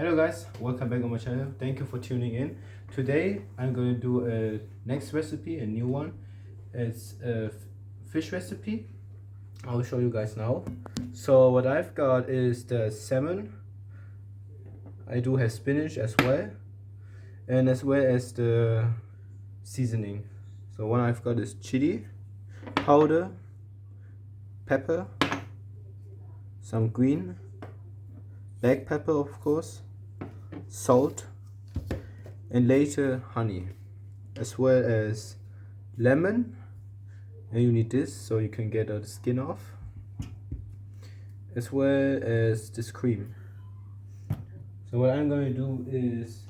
Hello guys, welcome back on my channel. Thank you for tuning in. Today I'm going to do a next recipe, a new one. It's a fish recipe. I'll show you guys now. So what I've got is the salmon. I do have spinach as well, and as well as the seasoning. So what I've got is chili powder, pepper, some green black pepper of course, salt, and later honey, as well as lemon. And you need this so you can get the skin off, as well as this cream. So what I'm going to do is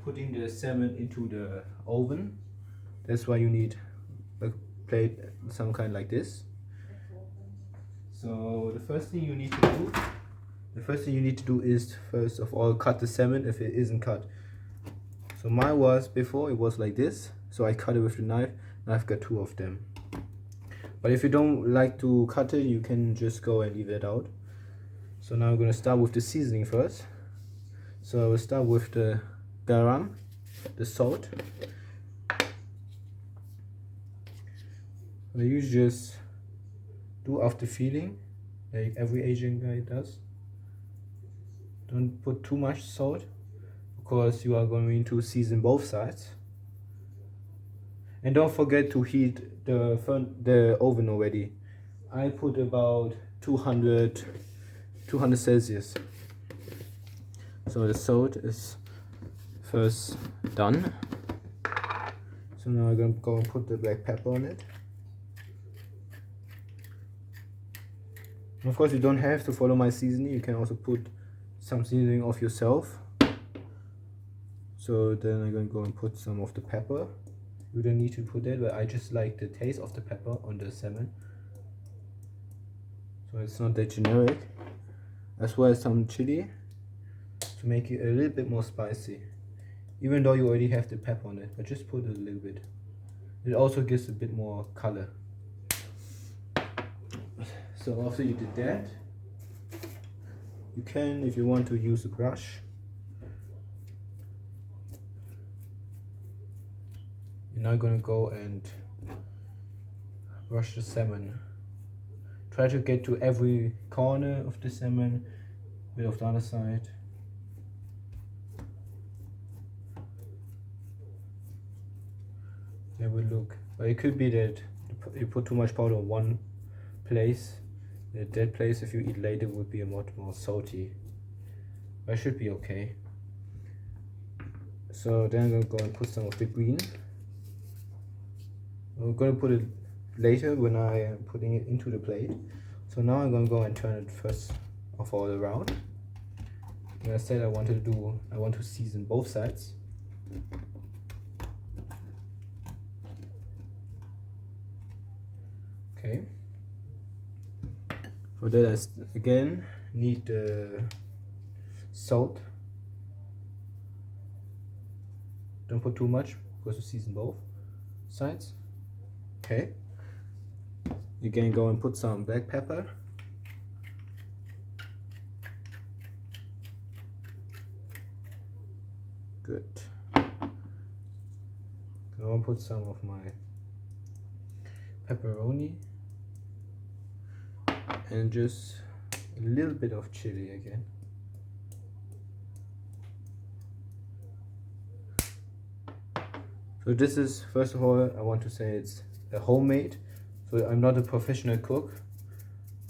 putting the salmon into the oven. That's why you need a plate, some kind like this. So the first thing you need to do is first of all cut the salmon if it isn't cut. So mine was before, it was like this, so I cut it with the knife, and I've got two of them. But if you don't like to cut it, you can just go and leave it out. So now I'm going to start with the seasoning first. So I will start with the garam, the salt. You just do after feeling, like every Asian guy does. Don't put too much salt, because you are going to season both sides. And don't forget to heat the oven already. I put about 200 Celsius. So the salt is first done. So now I'm going to go and put the black pepper on it. And of course you don't have to follow my seasoning, you can also put some seasoning of yourself. So then I'm going to go and put some of the pepper. You don't need to put that, but I just like the taste of the pepper on the salmon, so it's not that generic. As well as some chili to make it a little bit more spicy, even though you already have the pepper on it, but just put a little bit. It also gives a bit more color. So after you did that, you can, if you want to, use a brush. You're now going to go and brush the salmon. Try to get to every corner of the salmon, a bit of the other side. Have a look. But it could be that you put too much powder on one place. That place, if you eat later, would be a lot more salty. But it should be okay. So then I'm going to go and put some of the green. I'm going to put it later when I am putting it into the plate. So now I'm going to go and turn it first of all around. Like I said, I want to season both sides. Okay. For that I again need the salt. Don't put too much because you season both sides. Okay. You can go and put some black pepper. Good. Go and put some of my pepperoni. And just a little bit of chili again. So this is, first of all, I want to say it's a homemade. So I'm not a professional cook,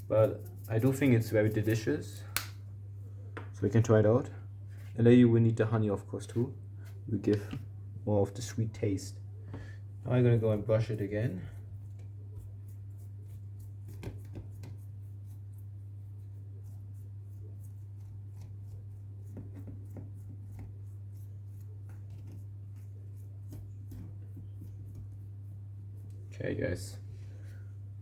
but I do think it's very delicious. So you can try it out. And then you will need the honey, of course, too. It will give more of the sweet taste. Now I'm gonna go and brush it again. Okay guys,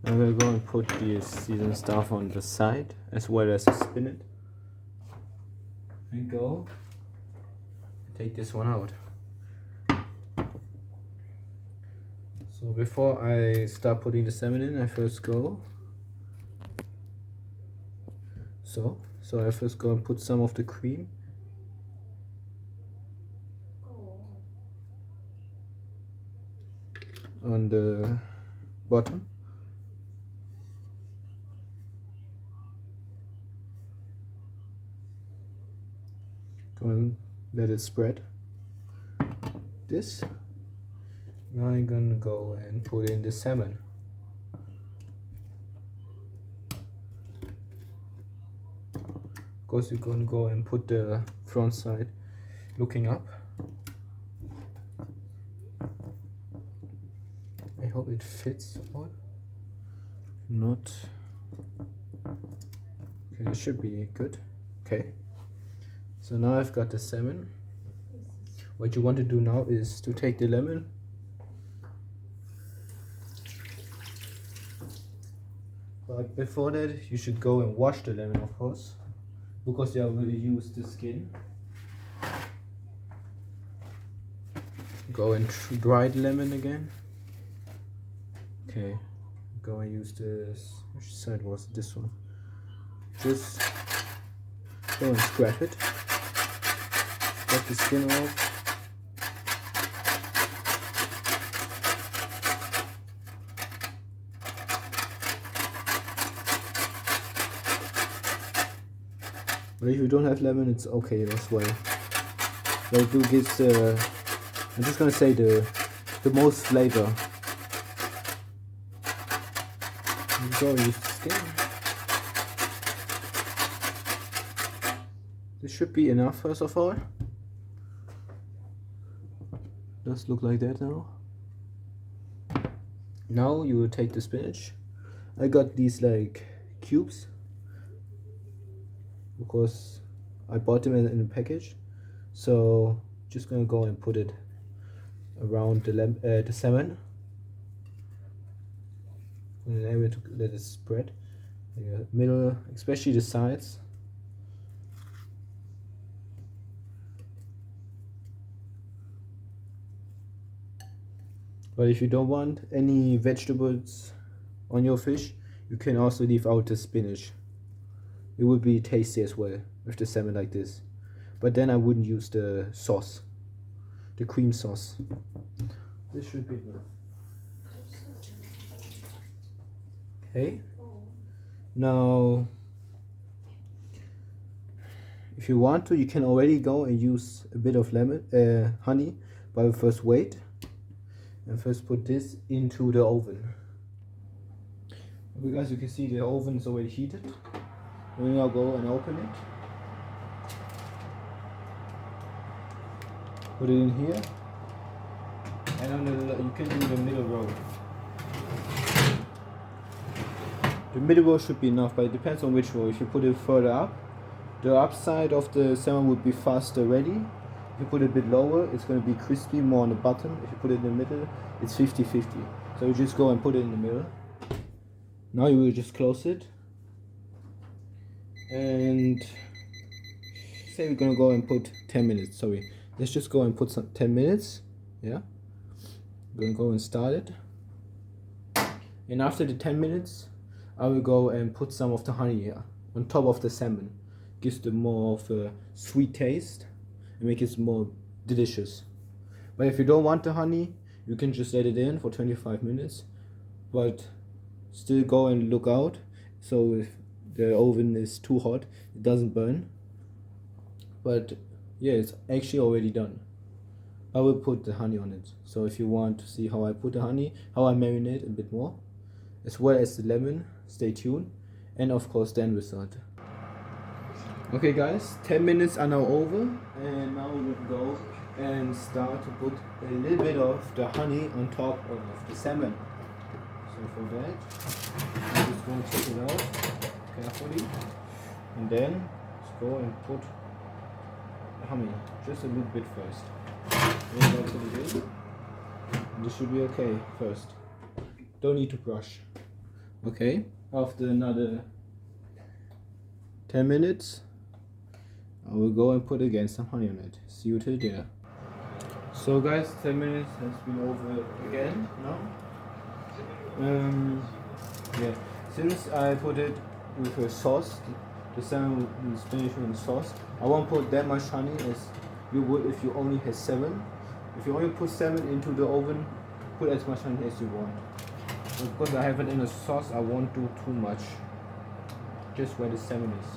I'm gonna go and put the seasoned stuff on the side, as well as the spinach. And go take this one out. So before I start putting the salmon in, I first go. So I first go and put some of the cream on the bottom. Go and let it spread. This. Now I'm gonna go and put in the salmon. Of course, you're gonna go and put the front side looking up. I hope it fits all. Not. Okay, it should be good. Okay. So now I've got the salmon. What you want to do now is to take the lemon. But before that, you should go and wash the lemon, of course, because I will use the skin. Go and dry the lemon again. Okay, go and use this. Which side was it? This one? Just go and scrape it. Scrape the skin off. But if you don't have lemon, it's okay as well. But it do gives I'm just gonna say the most flavor. Go use the skin. This should be enough first of all. Does look like that now. Now you will take the spinach. I got these like cubes because I bought them in a package. So just gonna go and put it around the salmon in an area to let it spread. The middle, especially the sides. But if you don't want any vegetables on your fish, you can also leave out the spinach. It would be tasty as well with the salmon like this. But then I wouldn't use the sauce, the cream sauce. This should be good. Okay. Now, if you want to, you can already go and use a bit of honey, but first wait. And first put this into the oven. Okay guys, you can see the oven is already heated. We now go and open it. Put it in here. And on you can do the middle row. The middle row should be enough, but it depends on which row. If you put it further up, the upside of the salmon would be faster ready. If you put it a bit lower, it's going to be crispy more on the bottom. If you put it in the middle, it's 50-50. So you just go and put it in the middle. Now you will just close it. And say we're going to go and put 10 minutes. Sorry. Let's just go and put some 10 minutes. Yeah. I'm going to go and start it. And after the 10 minutes, I will go and put some of the honey here on top of the salmon. Gives them more of a sweet taste. Make it more delicious. But if you don't want the honey, you can just let it in for 25 minutes, but still go and look out, so if the oven is too hot, it doesn't burn. But yeah, it's actually already done. I will put the honey on it, so if you want to see how I put the honey, how I marinate a bit more, as well as the lemon, stay tuned, and of course the end result. Okay guys, 10 minutes are now over, and now we will go and start to put a little bit of the honey on top of the salmon. So for that, I'm just going to take it out carefully, and then let's go and put the honey, just a little bit first. Then go put it in, and this should be okay first. Don't need to brush. Okay, after another 10 minutes, I will go and put again some honey on it. See you till there. So guys, 10 minutes has been over again now. Yeah, since I put it with a sauce, the salmon is finished with the sauce, I won't put that much honey as you would if you only had salmon. If you only put salmon into the oven, put as much honey as you want. Because I have it in a sauce, I won't do too much. Just where the salmon is.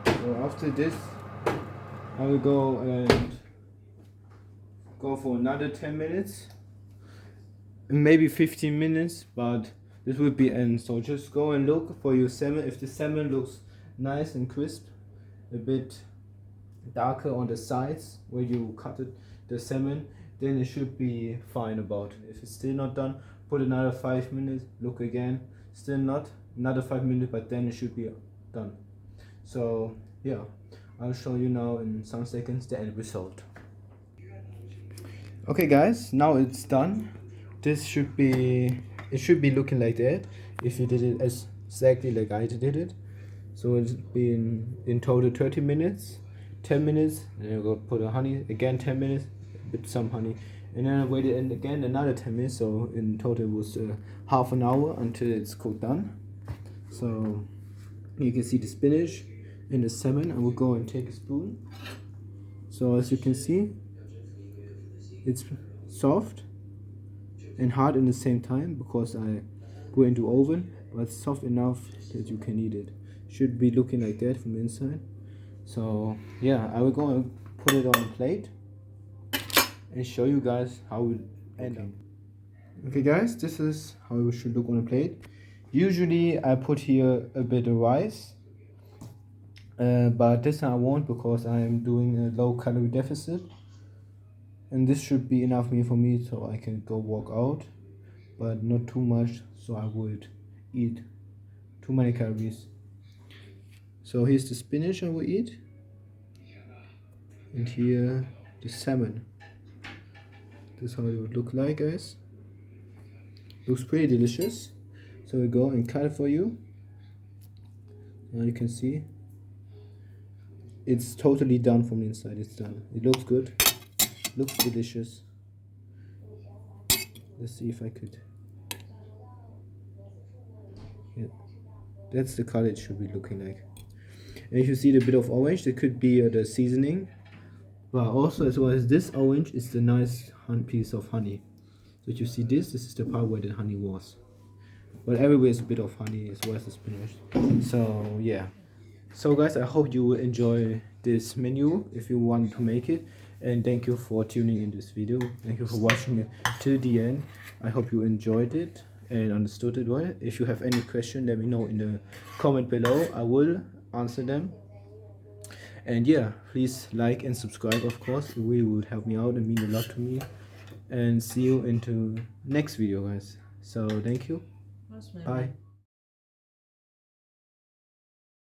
So after this, I will go and go for another 10 minutes. Maybe 15 minutes, but this will be end. So just go and look for your salmon. If the salmon looks nice and crisp, a bit darker on the sides where you cut it, the salmon, then it should be fine about. If it's still not done, put another 5 minutes, look again, still not, another 5 minutes, but then it should be done. So yeah, I'll show you now in some seconds the end result. Okay guys, now it's done. This should be, it should be looking like that if you did it as exactly like I did it. So it's been in total 30 minutes, 10 minutes, and then I go put a honey again, 10 minutes with some honey, and then I waited and again another 10 minutes. So in total it was half an hour until it's cooked done. So you can see the spinach and the salmon. I will go and take a spoon. So as you can see, it's soft and hard in the same time because I put it into oven, but soft enough that you can eat it. Should be looking like that from inside. So yeah, I will go and put it on a plate and show you guys how it end up. Okay guys, this is how it should look on a plate. Usually I put here a bit of rice, but this time I won't because I am doing a low calorie deficit. And this should be enough meal for me so I can go walk out, but not too much so I would eat too many calories. So here's the spinach I will eat, and here the salmon. This is how it would look like, guys. Looks pretty delicious. So we go and cut it for you. Now you can see it's totally done from the inside. It's done. It looks good. Looks delicious. Let's see if I could. Yeah, that's the color it should be looking like. And if you see the bit of orange, that could be the seasoning. But also, as well as this orange, is the nice piece of honey. So if you see this is the part where the honey was. But everywhere is a bit of honey as well as the spinach. So yeah. So guys, I hope you will enjoy this menu if you want to make it. And thank you for tuning in this video. Thank you for watching it till the end. I hope you enjoyed it and understood it well. If you have any question, let me know in the comment below. I will answer them. And yeah, please like and subscribe, of course. It really would help me out and mean a lot to me. And see you into next video, guys. So thank you. Bye.